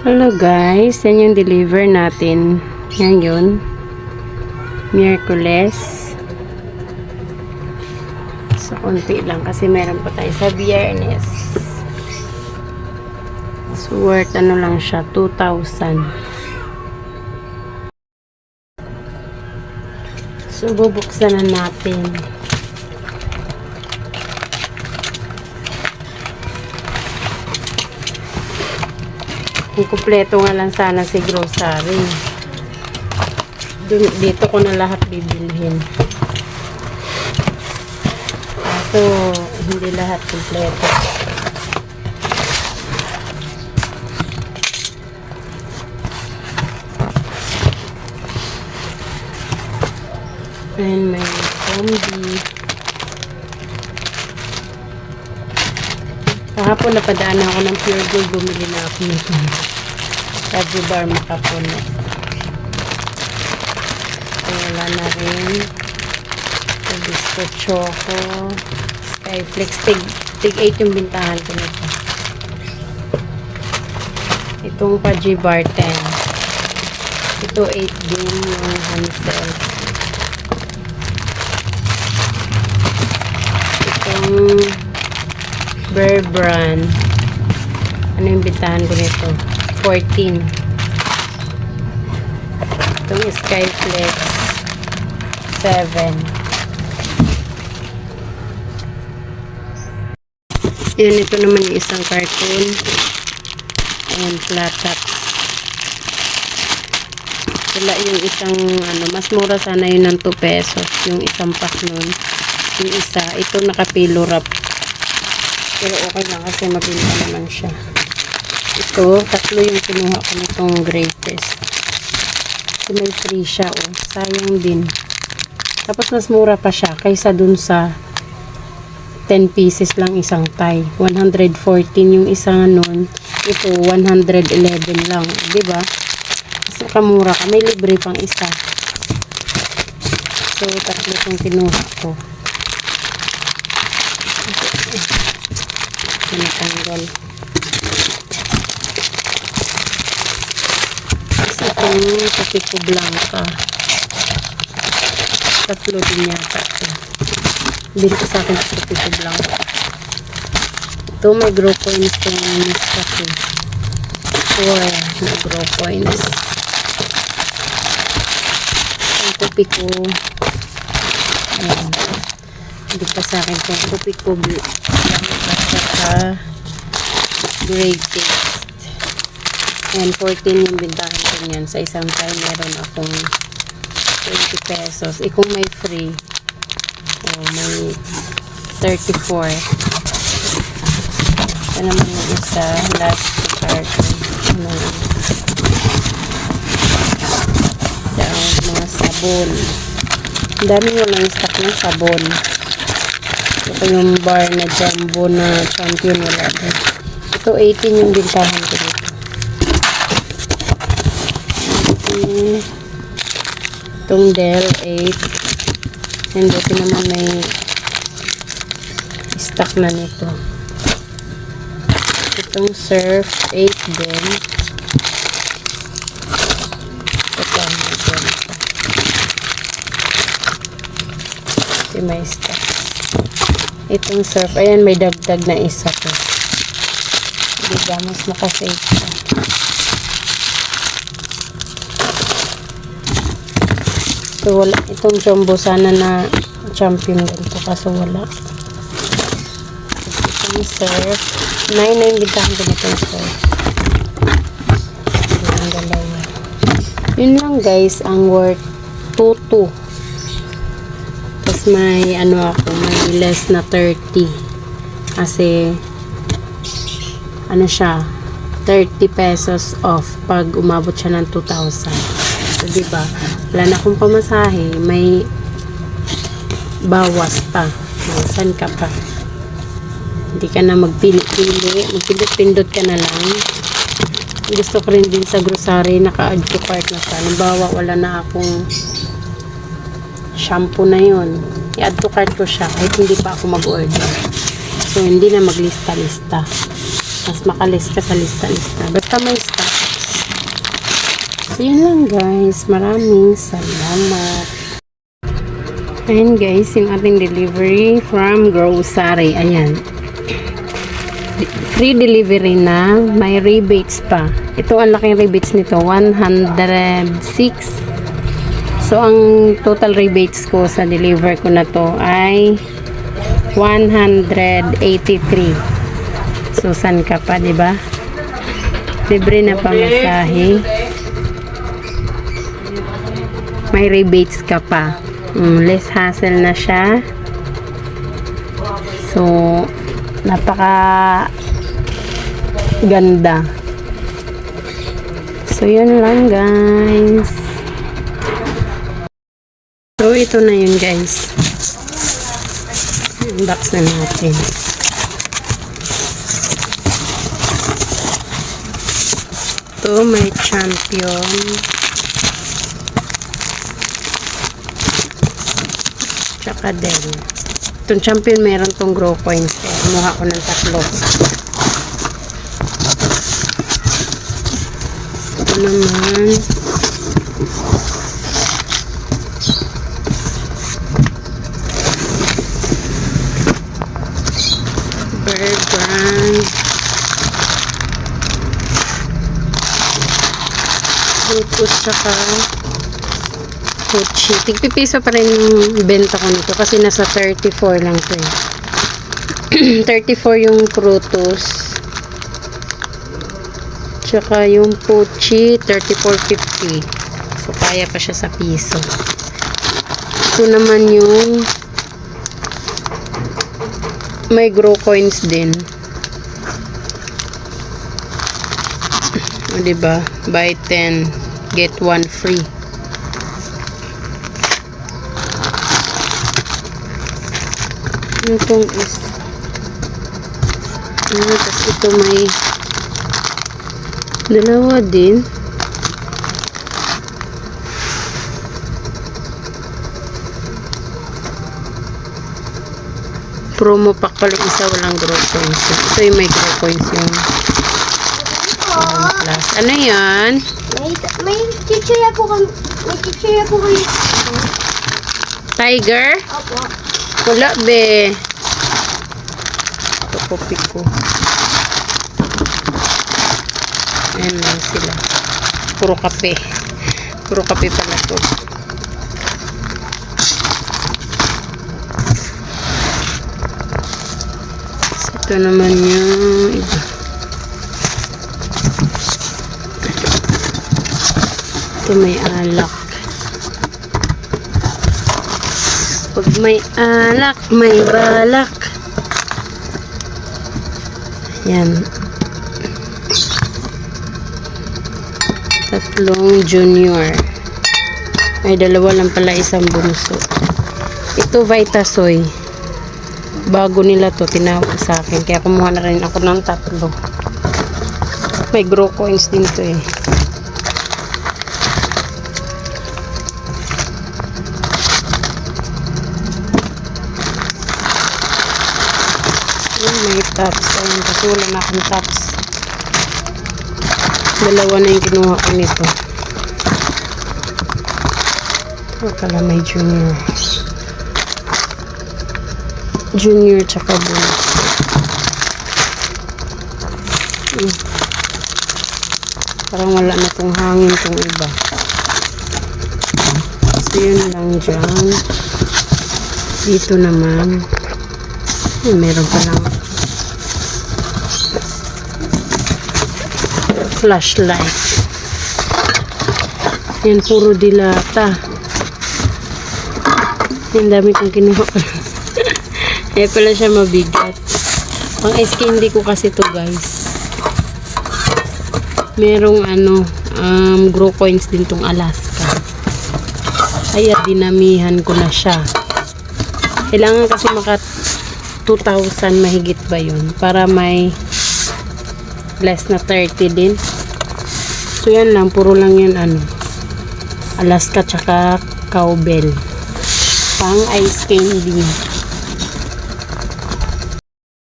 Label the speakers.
Speaker 1: Hello guys, yan yung deliver natin ngayon, Miyerkules. So, konti lang kasi meron pa tayo sa Biyernes. So, worth ano lang siya, 2,000. So, bubuksan na natin. Kung kumpleto nga lang sana si grocery. Dito ko na lahat bibilhin. So, hindi lahat kumpleto. And may combi. Kahapon napadaan ako ng Pure Gold, bumili na ako nito. Kaji bar makapuno. So, wala na rin. So, biscuit choco. Skyflex. Tig 8 yung bintahan ko nito. Itong Kaji bar 10. Ito 8 din yung Hansel. Itong Bear Brand. Ano yung bintahan ko nito? 14. Itong Skyflex 7. Yan, ito naman yung isang cartoon. Ayan, flat top. Wala yung isang ano, mas mura sana yun ng 2 pesos. Yung isang pack nun. Yung isa, ito nakapilo wrap. Pero okay lang kasi mabinta naman siya. Ito, 3 yung kinuha ko nitong greatest. Kasi may free siya, oh. Sayang din. Tapos mas mura pa siya kaysa dun sa 10 pieces lang isang tie. 114 yung isang nun. Ito, 111 lang. Diba? Mas kamura ka. May libre pang isa. So, 3 itong kinuha ko. Tinatanggal. Isa itong Papico Blanca. 3 din yata ito. Bili ko sa akin sa Papico Blanca. Ito may grow points itong Nescafe. 4 na grow points. Ang Papico. Ayan. Hindi pa sa akin itong Papico Blanca. Saka grade taste. And 14 yung bintahan ko niyan. Sa isang time meron akong 20 pesos. Kung may free, may 34. Ito naman yung isa. Last carton. Mga sabon. Ang dami walang stock ng sabon. Ito yung bar na jumbo na champion, wala din. Ito 18 yung bintahan ko dito. Itong Del 8. And ito naman may stock na nito. Itong Surf 8 din. Ito may stock. Itong Surf, ayan may dagdag na isa to. Hindi ba, mas nakasave siya. So, wala. Itong jumbo sana na champion din to, kaso wala. Itong Surf, 9 na yung bintahan din itong Surf. Ang dalawa. Yun lang guys, ang worth 2.2. May ano ako, may less na 30 kasi ano siya 30 pesos off pag umabot siya ng 2,000. So diba, wala na akong pamasahe, may bawas pa. Saan ka pa, hindi ka na magpili-pili, magpindot-pindot ka na lang. Gusto ko rin din sa grocery, naka-add to cart na siya. Halimbawa, wala na akong shampoo na yun, i-add to cart ko siya kahit hindi pa ako mag-order. So, hindi na maglista-lista. Mas makalista sa lista-lista. Basta may stock. So, yun lang guys. Maraming salamat. Ayan guys, yung ating delivery from grocery. Ayan. Free delivery na. May rebates pa. Ito, ang laking rebates nito. 106. So, ang total rebates ko sa deliver ko na to ay 183. So, san ka pa, diba? Libre na pamasahe. May rebates ka pa. Less hassle na siya. So, napaka ganda. So, yun lang guys. So, ito na yun guys. Unbox na natin. Ito, may champion. Tsaka din. Itong champion, meron tong grow coins. Kumuha ko ng 3. Ito naman. Bear Brand. Butos tsaka Gucci. Tigpipiso pa rin yung benta ko nito kasi nasa 34 lang to eh. 34 yung Frutos. Tsaka yung Pucci 34.50. So kaya pa siya sa piso. Ito naman yung may grow coins din. O diba? Buy 10 get 1 free. Itong is tapos ito may dalawa din. Promo pack pala isa, walang grow coins. Ito yung may grow coins yung plus. Ano yan?
Speaker 2: May chichirya po kami. May chichirya po kayo.
Speaker 1: Tiger?
Speaker 2: Opo.
Speaker 1: Wala be. Ito kopi ko. Ayan lang sila. Puro kape. Puro kape pala to. Ito naman yung iba. Ito may alak. Pag may alak, may balak. Yan. 3 junior. May 2 lang pala, isang bunso. Ito Vitasoy. Bago nila to, tinawag sa akin. Kaya kumuha na rin ako ng 3. May grow coins din to eh. May tops. Ayun, kasi wala na akong tops. 2 na yung kinuha ko nito. Ito pala may junior. Junior tsaka bonus. Parang wala na tong hangin tong iba. So yun lang dyan. Dito naman. Meron pa lang flashlight. Yan, puro dilata. Ang dami kong kinuha. Kaya pala siya mabigat. Pang SK hindi ko kasi to guys. Merong grow coins din tong Alaska. Kaya dinamihan ko na siya. Kailangan kasi 2,000 mahigit ba yun? Para may less na 30 din. So yan lang, puro lang yun Alaska tsaka cowbell. Pang ice candy.